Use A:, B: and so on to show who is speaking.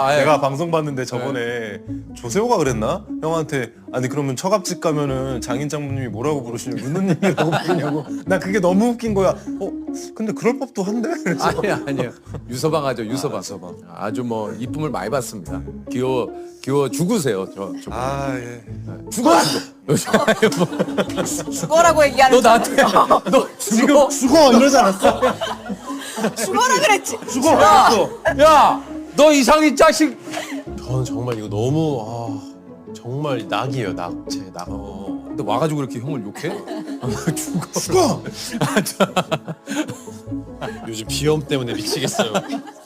A: 내가 방송 봤는데 저번에 조세호가 그랬나? 형한테 아니 그러면 처갓집 가면은 장인 장모님이 뭐라고 부르시냐고 누누님이라고 부르냐고. 나 그게 너무 웃긴 거야. 근데 그럴 법도 한데? 그래서
B: 아니요. 유서방 하죠. 유서방. 아주 뭐 이쁨을 많이 받습니다. 귀여워 죽으세요. 저.
A: 예.
B: 죽어.
C: 죽어라고 얘기하는
B: 너 나한테 너
A: 지금 죽어 이러지 않았어?
C: 죽어라 그랬지.
A: 죽어.
B: 야, 너 이상이 자식.
D: 저는 정말 이거 너무 정말 낙이에요. 낙제 낙.
B: 근데 와가지고 이렇게 형을 욕해?
A: 죽어.
D: 요즘 비염 때문에 미치겠어요.